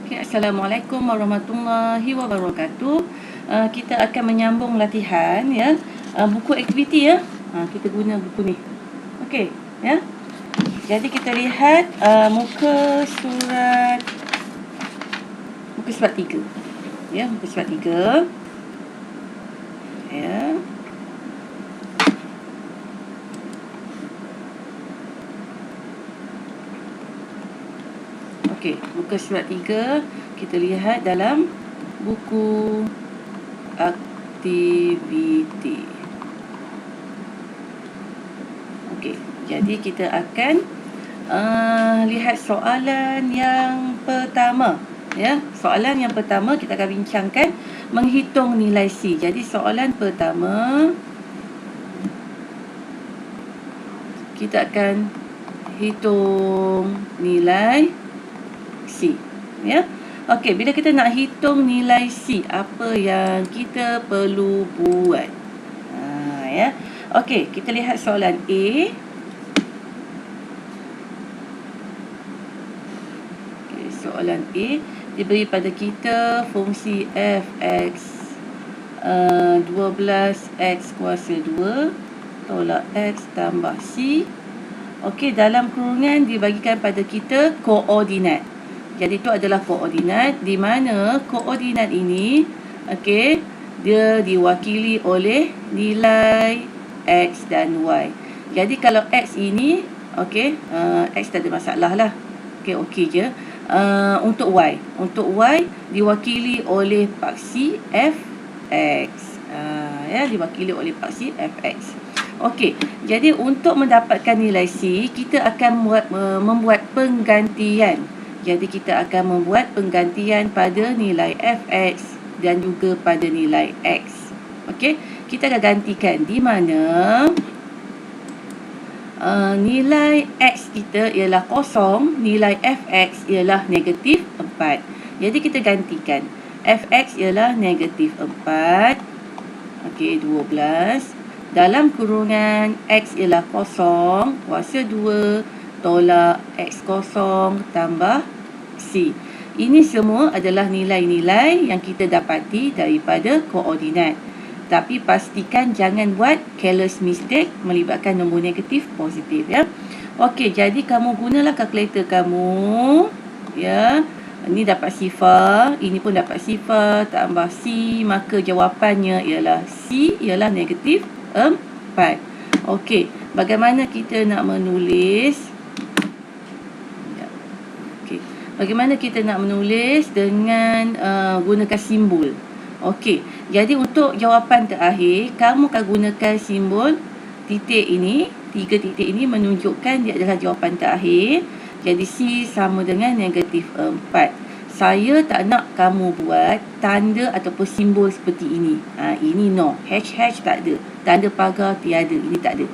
Okay, Assalamualaikum warahmatullahi wabarakatuh. Kita akan menyambung latihan ya. Buku aktiviti ya. Kita guna buku ni. Okey, ya. Jadi kita lihat muka surat 3. Ya, muka surat 3. Ya. Okey, muka surat 3 kita lihat dalam buku aktiviti. Okey, jadi kita akan lihat soalan yang pertama. Ya, soalan yang pertama kita akan bincangkan menghitung nilai C. Jadi soalan pertama kita akan hitung nilai C. Ya. Okey, bila kita nak hitung nilai C, apa yang kita perlu buat? Ya. Okey, kita lihat soalan A. Okey, soalan A diberi pada kita fungsi f(x) 12x kuasa 2 tolak x tambah C. Okey, dalam kurungan dibagikan pada kita koordinat. Jadi itu adalah koordinat, di mana koordinat ini okey, dia diwakili oleh nilai x dan y. Jadi kalau x ini okey, x tak ada masalah lah. Okey je. Untuk y diwakili oleh paksi fx. Ya, diwakili oleh paksi fx. Okey, jadi untuk mendapatkan nilai C, kita akan membuat penggantian. Jadi kita akan membuat penggantian pada nilai fx dan juga pada nilai x. Okey, kita akan gantikan di mana nilai x kita ialah kosong, nilai fx ialah negatif 4. Jadi kita gantikan fx ialah negatif 4. Okey, 12 dalam kurungan x ialah kosong kuasa 2 tolak x kosong tambah C. Ini semua adalah nilai-nilai yang kita dapati daripada koordinat. Tapi pastikan jangan buat careless mistake melibatkan nombor negatif positif ya. Okey, jadi kamu gunalah kalkulator kamu ya. Ini dapat sifar, ini pun dapat sifar tambah C, maka jawapannya ialah C ialah negatif 4. Okey, bagaimana kita nak menulis? Bagaimana kita nak menulis dengan gunakan simbol? Okey, jadi untuk jawapan terakhir, kamu akan gunakan simbol titik ini. 3 titik ini menunjukkan dia adalah jawapan terakhir. Jadi C sama dengan negatif 4. Saya tak nak kamu buat tanda ataupun simbol seperti ini. Ini no. H tak ada. Tanda pagar tiada. Ini tak ada.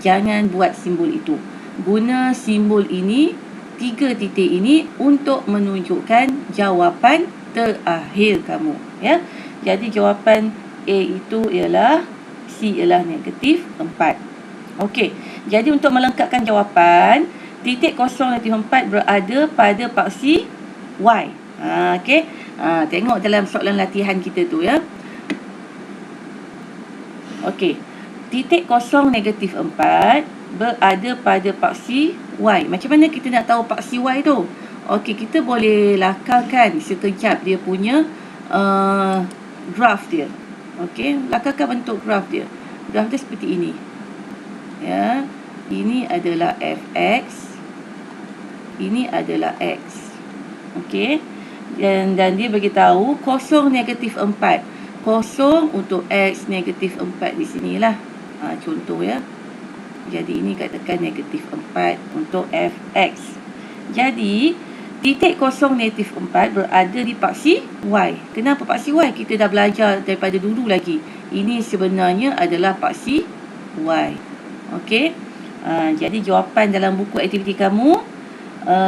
Jangan buat simbol itu. Guna simbol ini, 3 titik ini untuk menunjukkan jawapan terakhir kamu ya. Jadi jawapan A itu ialah C ialah negatif 4. Okey, jadi untuk melengkapkan jawapan, titik kosong negatif 4 berada pada paksi Y. Okey, tengok dalam soalan latihan kita tu ya. Okey, titik kosong negatif 4 berada pada paksi Y. Macam mana kita nak tahu paksi Y tu? Okey, kita boleh lakarkan sekejap dia punya graf dia. Okey, lakarkan bentuk graf dia. Graf dia seperti ini. Ya, ini adalah fx. Ini adalah x. Okey. Dan dia beritahu kosong negatif 4. Kosong untuk x, negatif 4 di sinilah. Contoh ya. Jadi ini katakan negatif 4 untuk fx. Jadi titik kosong negatif 4 berada di paksi Y. Kenapa paksi Y? Kita dah belajar daripada dulu lagi. Ini sebenarnya adalah paksi Y. Okey. Jadi jawapan dalam buku aktiviti kamu,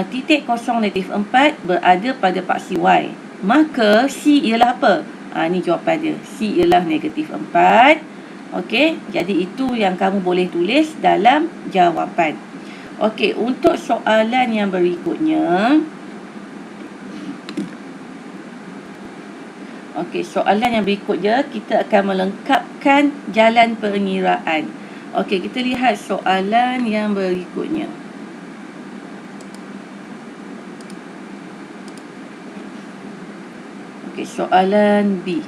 titik kosong negatif 4 berada pada paksi Y. Maka C ialah apa? Ini jawapan dia. C ialah negatif 4. Okey, jadi itu yang kamu boleh tulis dalam jawapan. Okey, untuk soalan yang berikutnya, Okey, soalan yang berikutnya kita akan melengkapkan jalan pengiraan. Okey, kita lihat soalan yang berikutnya. Okey, soalan B.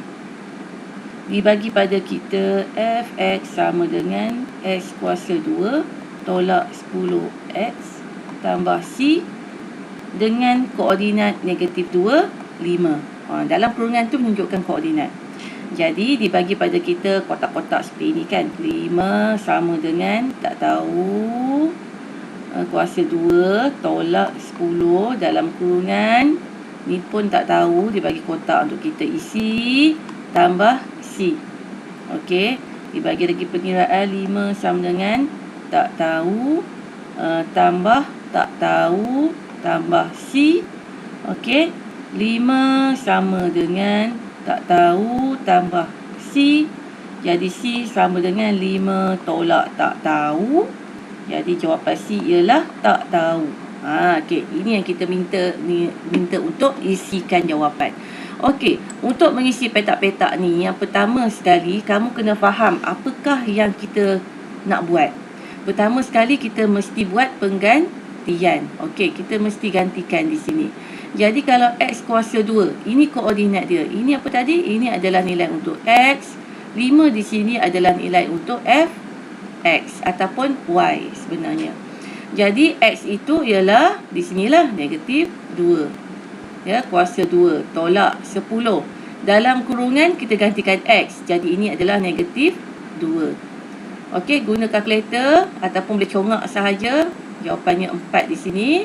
Dibagi pada kita fx sama dengan x kuasa 2 tolak 10x tambah c dengan koordinat negatif 2, 5. Dalam kurungan tu menunjukkan koordinat. Jadi dibagi pada kita kotak-kotak seperti ini kan. 5 sama dengan tak tahu kuasa 2 tolak 10 dalam kurungan. Ni pun tak tahu, dibagi kotak untuk kita isi tambah C. Okey, dibagi lagi pengiraan 5 sama dengan tak tahu tambah tak tahu tambah C. Okey, 5 sama dengan tak tahu tambah C. Jadi C sama dengan 5 tolak tak tahu. Jadi jawapan C ialah tak tahu. Okey, ini yang kita minta untuk isikan jawapan. Okey, untuk mengisi petak-petak ni, yang pertama sekali kamu kena faham apakah yang kita nak buat. Pertama sekali kita mesti buat penggantian. Okey, kita mesti gantikan di sini. Jadi kalau x kuasa 2, ini koordinat dia. Ini apa tadi? Ini adalah nilai untuk x. 5 di sini adalah nilai untuk f x ataupun y sebenarnya. Jadi x itu ialah di sinilah negatif 2. Ya, kuasa 2 tolak 10. Dalam kurungan kita gantikan x. Jadi ini adalah negatif 2. Okey, guna kalkulator ataupun boleh congak sahaja. Jawapannya 4 di sini.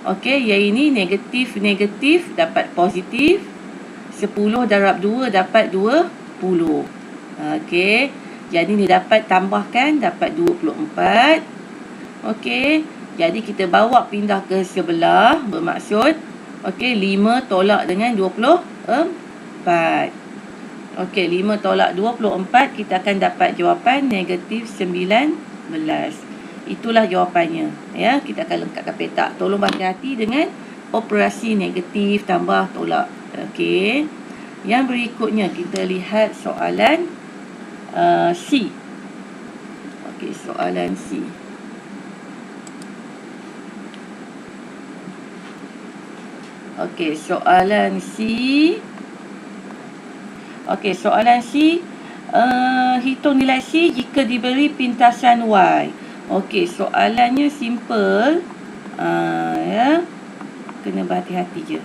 Okey, yang ini negatif dapat positif. 10 darab 2 dapat 20. Okey, jadi ni dapat tambahkan dapat 24. Okey, jadi kita bawa pindah ke sebelah, bermaksud okey 5 tolak dengan 24. Okey, 5 tolak 24 kita akan dapat jawapan negatif 19. Itulah jawapannya. Ya, kita akan lengkapkan petak. Tolong berhati-hati dengan operasi negatif tambah tolak. Okey. Yang berikutnya kita lihat soalan C. Okey, soalan C. Okey, soalan C. Okey, soalan C. Hitung nilai C jika diberi pintasan Y. Okey, soalannya simple. Ya. Kena berhati-hati je.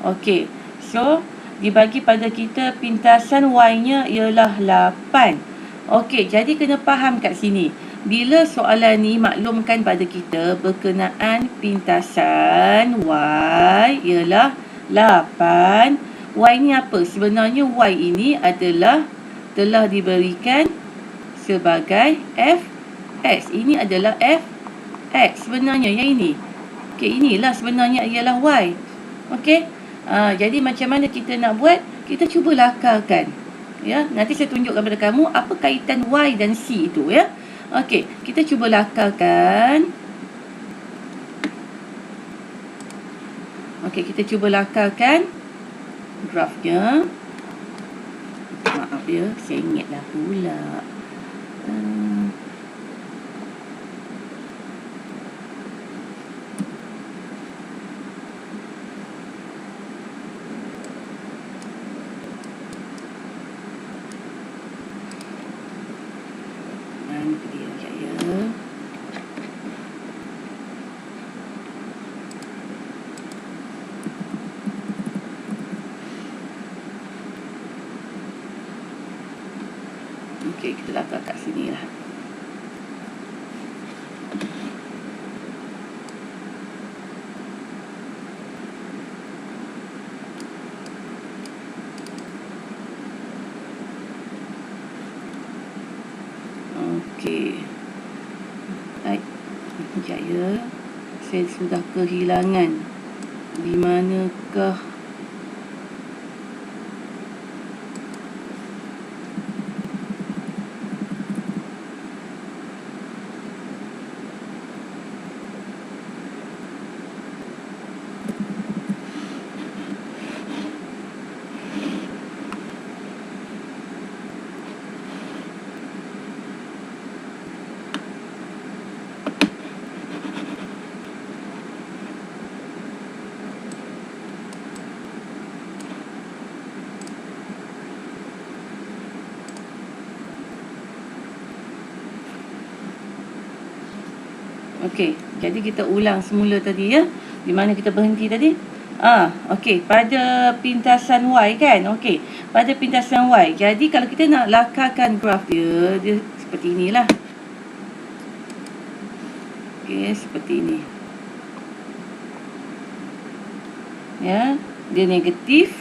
Okey. So, dibagi pada kita pintasan Y-nya ialah 8. Okey, jadi kena faham kat sini. Bila soalan ni maklumkan pada kita berkenaan pintasan Y ialah 8. Y ni apa? Sebenarnya Y ini adalah telah diberikan sebagai fx. Ini adalah fx sebenarnya yang ini. Okey, inilah sebenarnya ialah Y. Okey. Jadi macam mana kita nak buat? Kita cuba lakarkan. Ya, nanti saya tunjukkan kepada kamu apa kaitan Y dan C itu ya. Okey, kita cuba lakarkan. Okey, kita cuba lakarkan grafnya. Maaf ya, saya ingatlah pula. Okey, kita lakar kat sini lah. Okey. Baik. Sekejap ya. Saya sudah kehilangan. Di manakah Okey, jadi kita ulang semula tadi ya. Di mana kita berhenti tadi? Okey, pada pintasan Y kan? Okey, pada pintasan Y. Jadi kalau kita nak lakarkan graf dia, dia seperti inilah. Okey, seperti ini. Ya, dia negatif.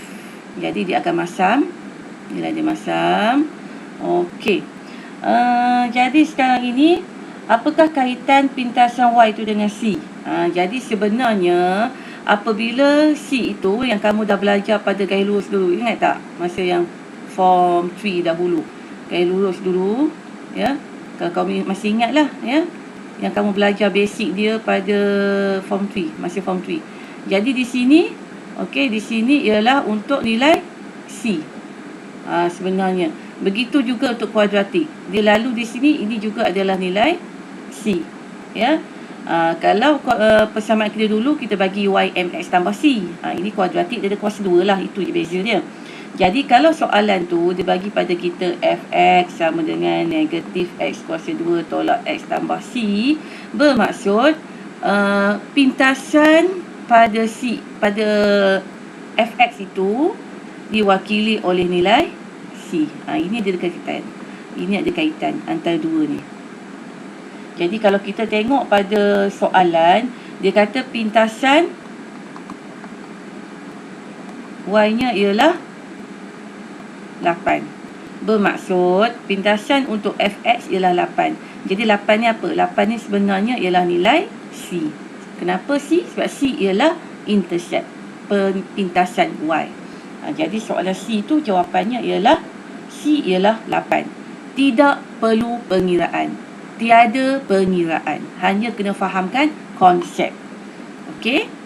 Jadi dia akan masam. Inilah dia masam. Okey. Jadi sekarang ini, apakah kaitan pintasan Y itu dengan C? Jadi sebenarnya apabila C itu yang kamu dah belajar pada gaya lurus dulu, ingat tak? Masa yang form 3 dahulu. Gaya lurus dulu, ya. Kalau kamu masih ingat lah, ya. Yang kamu belajar basic dia pada form 3, masa form 3. Jadi di sini, okey, di sini ialah untuk nilai C. Sebenarnya. Begitu juga untuk kuadratik. Dia lalu di sini, ini juga adalah nilai C. Ya. Kalau persamaan kita dulu, kita bagi Y MX tambah C. Ini kuadratik, dia ada kuasa 2 lah. Itu je beza dia. Jadi kalau soalan tu, dia bagi pada kita Fx sama dengan negatif X kuasa 2 tolak X tambah C. Bermaksud, pintasan pada C, pada Fx itu diwakili oleh nilai C. Ini ada kaitan. Ini ada kaitan antara dua ni. Jadi kalau kita tengok pada soalan, dia kata pintasan Y-nya ialah 8. Bermaksud pintasan untuk Fx ialah 8. Jadi 8 ni apa? 8 ni sebenarnya ialah nilai C. Kenapa C? Sebab C ialah intercept, pintasan Y. Jadi soalan C tu jawapannya ialah C ialah 8. Tidak perlu pengiraan. Tiada pengiraan. Hanya kena fahamkan konsep. Okey?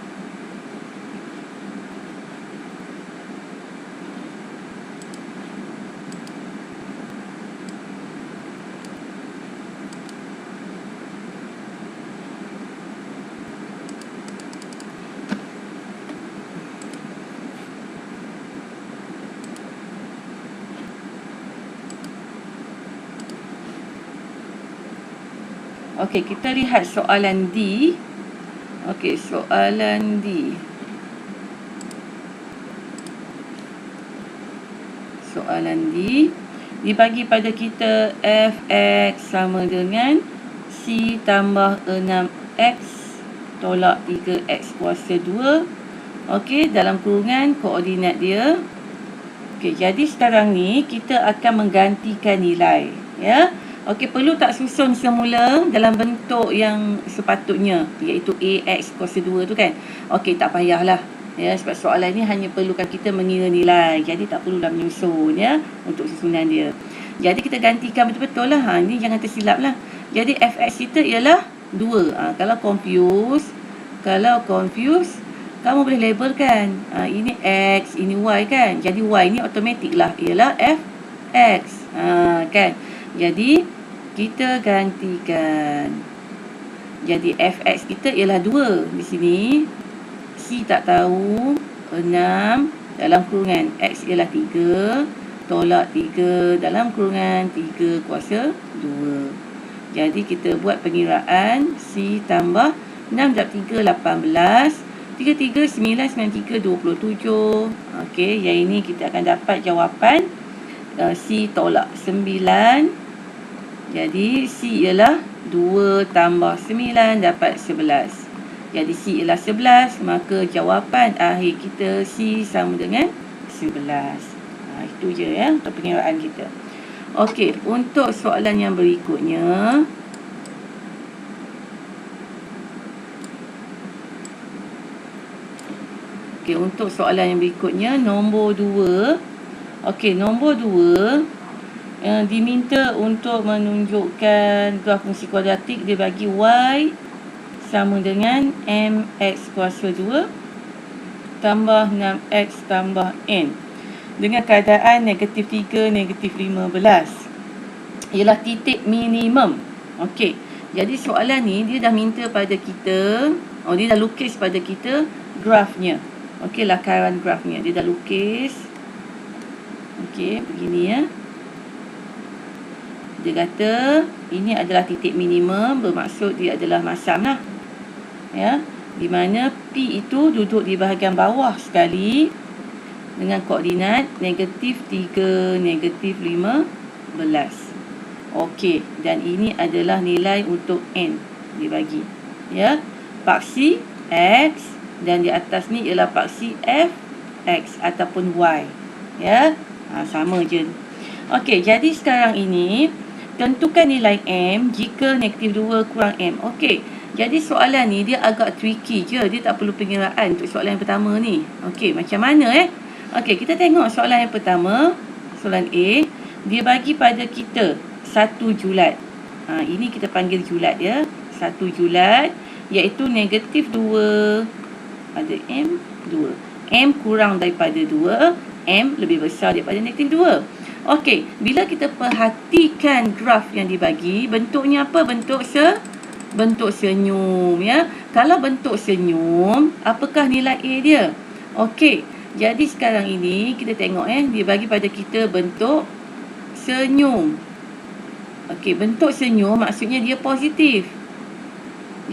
Okey, kita lihat soalan D. Okey, soalan D. Soalan D dibagi pada kita Fx sama dengan C tambah 6x tolak 3x kuasa 2. Okey, dalam kurungan koordinat dia. Okey, jadi sekarang ni kita akan menggantikan nilai, ya. Okey, perlu tak susun semula dalam bentuk yang sepatutnya, iaitu AX kuasa 2 tu kan. Okey, tak payahlah. Ya, sebab soalan ni hanya perlukan kita mengira nilai. Jadi tak perlulah menyusun, ya, untuk susunan dia. Jadi kita gantikan betul-betul lah. Ni jangan tersilap lah. Jadi Fx kita ialah 2. Kalau confuse, kamu boleh labelkan. Ini X, ini Y kan. Jadi Y ni automatik lah ialah Fx. Kan. Jadi kita gantikan. Jadi Fx kita ialah 2 di sini. C tak tahu. 6 dalam kurungan X ialah 3 tolak 3 dalam kurungan 3 kuasa 2. Jadi kita buat pengiraan C tambah 6 darab 3 18. 3 9 9 3 27. Okey, yang ini kita akan dapat jawapan C tolak 9. Jadi C ialah 2 tambah 9 dapat 11. Jadi C ialah 11, maka jawapan akhir kita C sama dengan 11. Itu je ya untuk pengiraan kita. Okey, untuk soalan yang berikutnya. Okey, untuk soalan yang berikutnya nombor 2. Okey, nombor 2 diminta untuk menunjukkan graf fungsi kuadratik. Dia bagi Y sama dengan mx kuasa 2 tambah 6x tambah n dengan keadaan negatif 3, negatif 15 ialah titik minimum. Okey, jadi soalan ni dia dah minta pada kita, dia dah lukis pada kita grafnya. Okey, lakaran grafnya dia dah lukis. Okey, begini ya. Dia kata ini adalah titik minimum, bermaksud dia adalah masam lah. Ya, di mana P itu duduk di bahagian bawah sekali dengan koordinat negatif 3, negatif 15. Okey, dan ini adalah nilai untuk N dibagi. Ya, paksi X dan di atas ni ialah paksi F X ataupun Y. Ya, sama je. Okey, jadi sekarang ini tentukan nilai M jika negatif 2 kurang M. Okey, jadi soalan ni dia agak tricky je. Dia tak perlu pengiraan untuk soalan yang pertama ni. Okey, macam mana Okey, kita tengok soalan yang pertama. Soalan A, dia bagi pada kita satu julat. Ini kita panggil julat ya. Satu julat iaitu negatif 2. Ada M 2. M kurang daripada 2. M lebih besar daripada negatif 2. Okey, bila kita perhatikan graf yang dibagi, bentuknya apa? Bentuk senyum ya. Kalau bentuk senyum, apakah nilai A dia? Okey, jadi sekarang ini kita tengok dia bagi pada kita bentuk senyum. Okey, bentuk senyum maksudnya dia positif.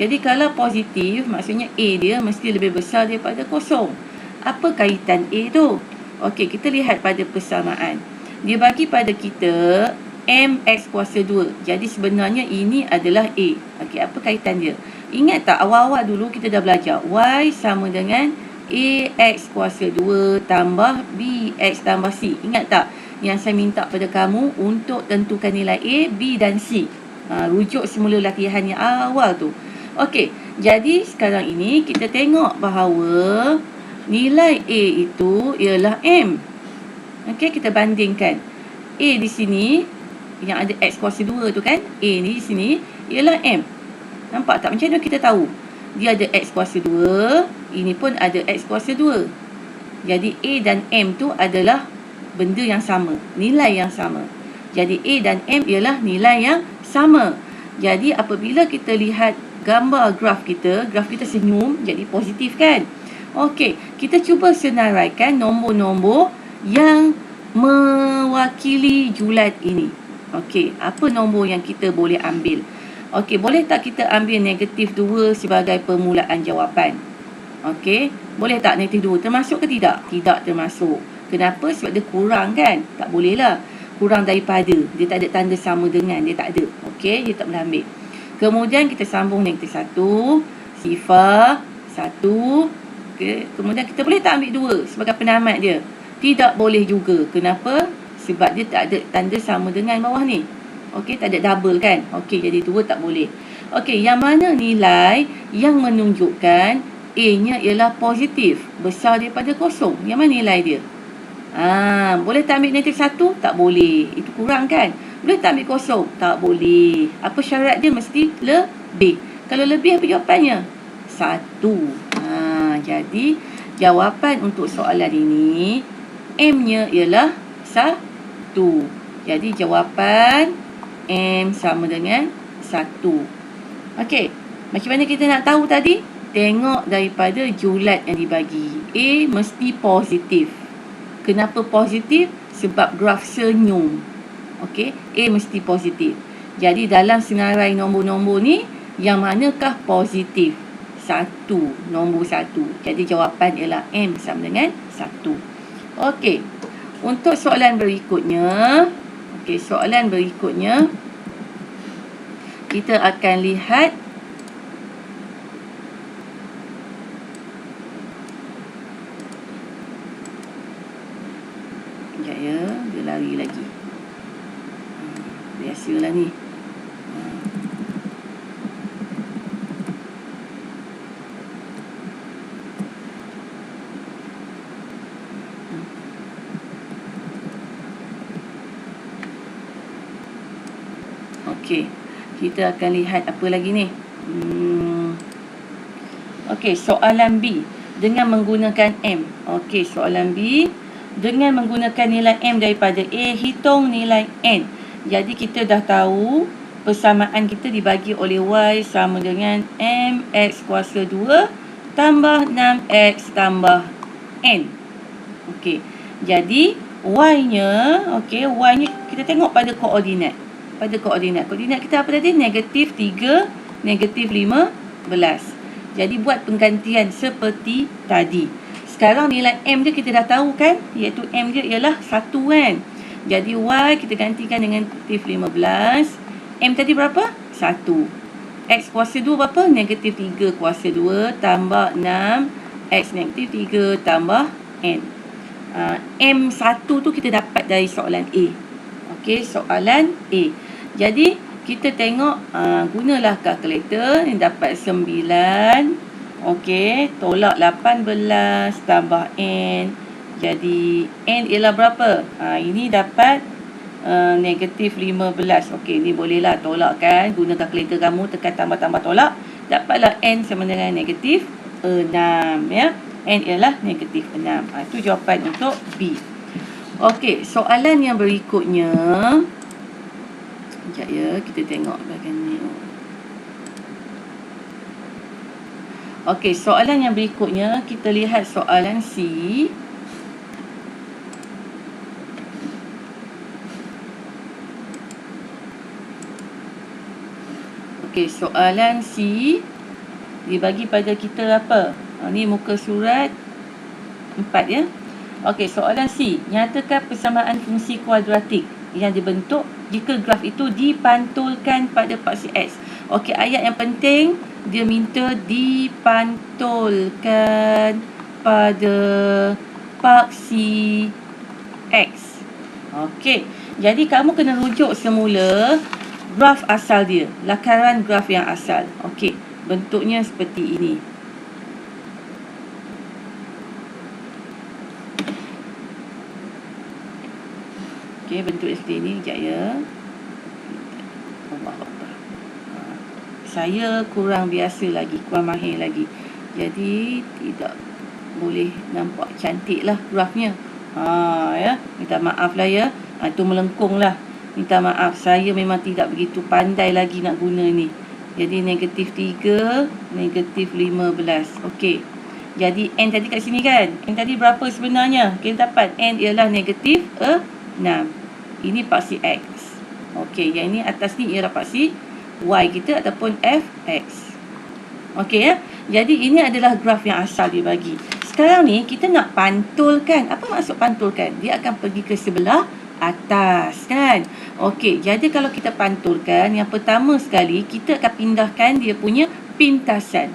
Jadi kalau positif maksudnya A dia mesti lebih besar daripada kosong. Apa kaitan A tu? Okey, kita lihat pada persamaan. Dia bagi pada kita MX kuasa 2. Jadi sebenarnya ini adalah A. Okey, apa kaitan dia? Ingat tak awal-awal dulu kita dah belajar Y sama dengan AX kuasa 2 tambah BX tambah C. Ingat tak? Yang saya minta pada kamu untuk tentukan nilai A, B dan C. Rujuk semula latihan yang awal tu. Okey, jadi sekarang ini kita tengok bahawa nilai A itu ialah M. Okey, kita bandingkan. A di sini yang ada X kuasa 2 tu kan? A ni di sini ialah M. Nampak tak? Macam mana kita tahu? Dia ada X kuasa 2. Ini pun ada X kuasa 2. Jadi A dan M tu adalah benda yang sama. Nilai yang sama. Jadi A dan M ialah nilai yang sama. Jadi apabila kita lihat gambar graf kita senyum, jadi positif kan? Okey, kita cuba senaraikan nombor-nombor yang mewakili julat ini. Okey, apa nombor yang kita boleh ambil? Okey, boleh tak kita ambil negatif 2 sebagai permulaan jawapan? Okey, boleh tak negatif 2? Termasuk ke tidak? Tidak termasuk. Kenapa? Sebab dia kurang kan? Tak boleh lah. Kurang daripada. Dia tak ada tanda sama dengan. Dia tak ada. Okey, dia tak boleh ambil. Kemudian kita sambung negatif 1. Sifar 1. Okey, kemudian kita boleh tak ambil 2 sebagai penamat dia? Tidak boleh juga. Kenapa? Sebab dia tak ada tanda sama dengan bawah ni. Okey, tak ada double kan? Okey, jadi 2 tak boleh. Okey, yang mana nilai yang menunjukkan A-nya ialah positif, besar daripada kosong? Yang mana nilai dia? Boleh tak ambil negatif 1? Tak boleh. Itu kurang kan? Boleh tak ambil kosong? Tak boleh. Apa syarat dia? Mesti lebih. Kalau lebih, apa jawapannya? 1. Jadi, jawapan untuk soalan ini, M-nya ialah 1. Jadi, jawapan M sama dengan 1. Okey, macam mana kita nak tahu tadi? Tengok daripada julat yang dibagi. A mesti positif. Kenapa positif? Sebab graf senyum. Okey, A mesti positif. Jadi dalam senarai nombor-nombor ni, yang manakah positif? 1, nombor 1. Jadi jawapan ialah M sama dengan 1. Okey, untuk soalan berikutnya, kita akan lihat sekejap ya, dia lari lagi. Biasalah ni. Okey, kita akan lihat apa lagi ni. Okey, soalan B dengan menggunakan M. Okey, soalan B dengan menggunakan nilai M daripada A, hitung nilai N. Jadi kita dah tahu persamaan kita dibagi oleh Y sama dengan MX kuasa 2 tambah 6X tambah N. Okey, jadi Y-nya, Y-nya kita tengok pada koordinat. daripada koordinat. Koordinat kita apa tadi? Negatif 3, negatif 15. Jadi buat penggantian seperti tadi. Sekarang nilai M dia kita dah tahu kan? Iaitu M dia ialah 1 kan? Jadi Y kita gantikan dengan negatif 15. M tadi berapa? 1. X kuasa 2 berapa? Negatif 3 kuasa 2 tambah 6. X negatif 3 tambah N. M1 tu kita dapat dari soalan A. Okey, soalan A. Jadi, kita tengok, gunalah kalkulator yang dapat 9. Okey, tolak 18 tambah N. Jadi, N ialah berapa? Ini dapat negatif 15. Okey, ni bolehlah tolak kan. Guna kalkulator kamu, tekan tambah-tambah tolak. Dapatlah N sama dengan negatif 6. Ya. N ialah negatif 6. Itu jawapan untuk B. Okey, soalan yang berikutnya. Sekejap ya, kita tengok bahagian ni. Okey, soalan yang berikutnya. Kita lihat soalan C. Okey, soalan C dibagi pada kita apa? Ni muka surat 4 ya. Okey, soalan C. Nyatakan persamaan fungsi kuadratik yang dibentuk jika graf itu dipantulkan pada paksi X. Okey, ayat yang penting dia minta dipantulkan pada paksi X. Okey, jadi kamu kena rujuk semula graf asal dia, lakaran graf yang asal. Okey, bentuknya seperti ini. Okey, bentuk seperti ini. Sekejap ya. Saya kurang biasa lagi, kurang mahir lagi. Jadi, tidak boleh nampak cantik lah grafnya. Ya. Minta maaf lah ya. Itu melengkung lah. Minta maaf, saya memang tidak begitu pandai lagi nak guna ni. Jadi negatif 3, negatif 15. Okey. Jadi N tadi kat sini kan? N tadi berapa sebenarnya? Kita dapat N ialah negatif 6. Ini paksi X. Okey, yang ini atas ni ialah paksi Y kita ataupun Fx. Okey ya. Jadi ini adalah graf yang asal dibagi. Sekarang ni kita nak pantulkan. Apa maksud pantulkan? Dia akan pergi ke sebelah atas kan. Okey, jadi kalau kita pantulkan, yang pertama sekali kita akan pindahkan dia punya pintasan.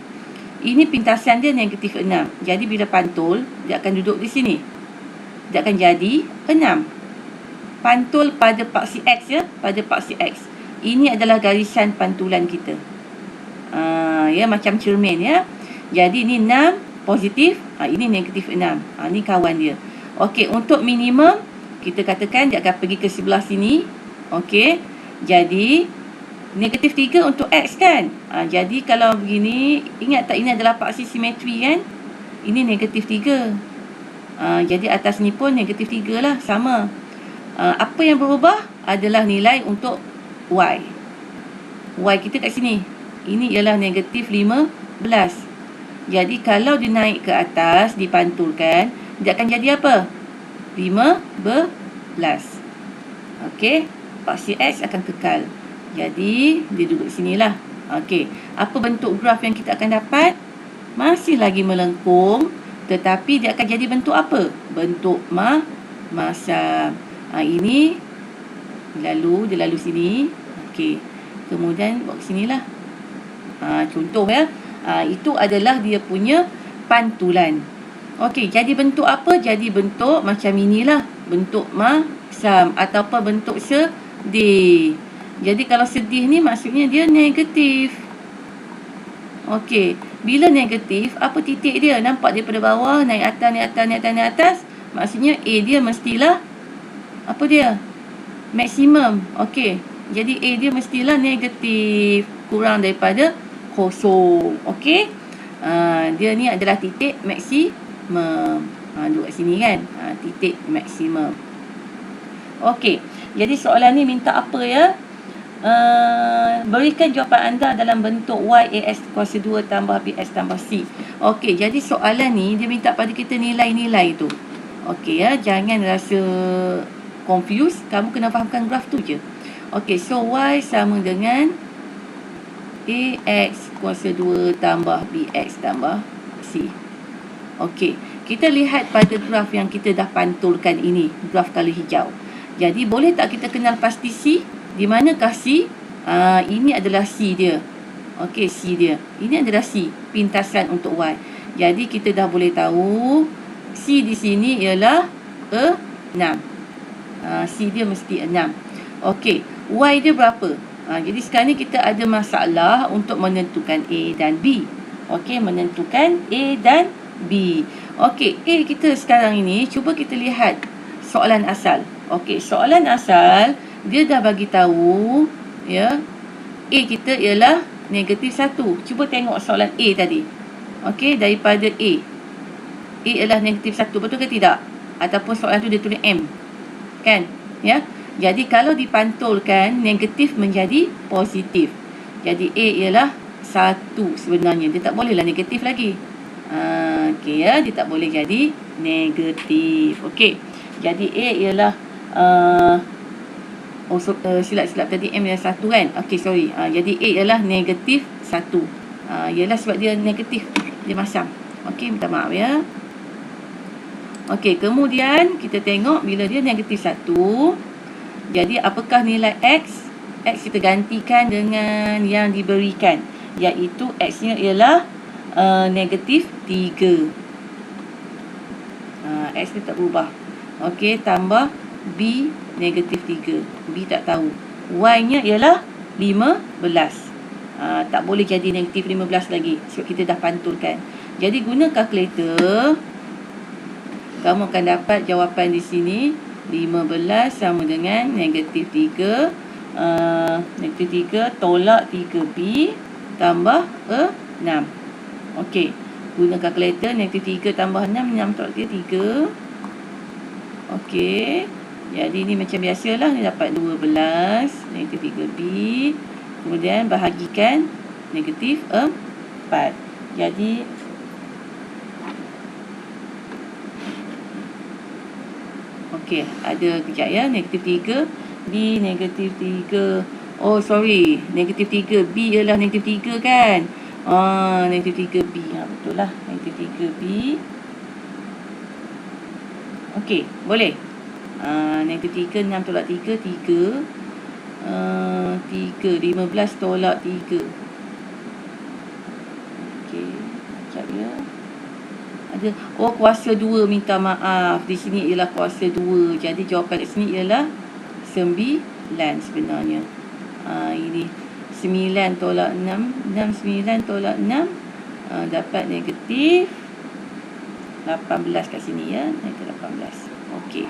Ini pintasan dia negatif 6. Jadi bila pantul, dia akan duduk di sini. Dia akan jadi 6. Pantul pada paksi X ya, pada paksi X. Ini adalah garisan pantulan kita. Ya, macam cermin ya. Jadi ini 6 positif, ini negatif 6. Ini kawan dia. Okey, untuk minimum kita katakan dia akan pergi ke sebelah sini. Okey. Jadi negatif 3 untuk X kan. Jadi kalau begini, ingat tak ini adalah paksi simetri kan. Ini negatif 3. Jadi atas ni pun negatif 3 lah. Sama. Apa yang berubah adalah nilai untuk Y. Y kita kat sini. Ini ialah negatif 15. Jadi kalau dia naik ke atas, dipantulkan, dia akan jadi apa? 15. Okey, paksi X akan kekal. Jadi dia duduk sinilah. Okey, apa bentuk graf yang kita akan dapat? Masih lagi melengkung, tetapi dia akan jadi bentuk apa? Bentuk masam. Ini dia lalu sini. Okey, kemudian bawa ke sinilah. Contoh ya. Itu adalah dia punya pantulan. Okey, jadi bentuk apa? Jadi bentuk macam inilah. Bentuk masam ataupun bentuk sedih. Jadi kalau sedih ni maksudnya dia negatif. Okey, bila negatif, apa titik dia? Nampak daripada bawah, naik atas. Maksudnya A dia mestilah apa dia? Maksimum. Okey, jadi A dia mestilah negatif. Kurang daripada kosong. Okey, dia ni adalah titik maksimum. Duduk kat sini kan. Titik maksimum. Okey, jadi soalan ni minta apa ya? Berikan jawapan anda dalam bentuk YAX kuasa 2 tambah BX tambah C. Okey, jadi soalan ni dia minta pada kita nilai-nilai tu. Okey ya, jangan rasa confused. Kamu kena fahamkan graf tu je. Okey, so Y sama dengan AX kuasa 2 tambah BX tambah C. Okey, kita lihat pada graf yang kita dah pantulkan ini, graf color hijau. Jadi boleh tak kita kenal pasti C? Di manakah C? Ini adalah C dia. Okey, C dia. Ini adalah C, pintasan untuk Y. Jadi kita dah boleh tahu C di sini ialah 6. C dia mesti 6. Okey, Y dia berapa? Jadi sekarang ni kita ada masalah untuk menentukan A dan B. Okey, menentukan A dan B. Okey, A kita sekarang ini, cuba kita lihat soalan asal. Okey, soalan asal, dia dah bagi tahu, ya, A kita ialah -1. Cuba tengok soalan A tadi. Okey, daripada A ialah -1, betul ke tidak? Ataupun soalan tu dia tulis M. Kan? Ya. Jadi kalau dipantulkan, negatif menjadi positif. Jadi A ialah 1 sebenarnya. Dia tak bolehlah negatif lagi. Okey ya, dia tak boleh jadi negatif. Okey. Jadi A ialah silap-silap tadi M ialah 1 kan? Okey, sorry. Jadi A ialah -1. Ialah sebab dia negatif. Dia masam. Okey, minta maaf ya. Okey, kemudian kita tengok bila dia -1. Jadi apakah nilai X? X kita gantikan dengan yang diberikan, iaitu X-nya ialah -3. X ni tak berubah. Okey, tambah B -3. B tak tahu. Y-nya ialah 15. Tak boleh jadi -15 lagi sebab kita dah pantulkan. Jadi guna kalkulator, kamu akan dapat jawapan di sini 15 sama dengan -3. -3 tolak 3B tambah 6. Okey, guna kalkulator, -3 tambah 6, 6 tolak 3. Okey, jadi ni macam biasalah, ni dapat 12 -3B, kemudian bahagikan -4. Jadi okey, ada kejap ya, -3, B -3. Oh sorry, -3, B ialah -3 kan? -3B. Betul lah, -3B. Okey, boleh. -3, 6 tolak 3, 3. 15 tolak 3. Okey, sekejap ya. Ada kuasa 2, minta maaf. Di sini ialah kuasa 2. Jadi jawapan kat sini ialah 9 sebenarnya. Ini 9 tolak 6. 9 tolak 6 dapat -18 kat sini ya. -18. Okey.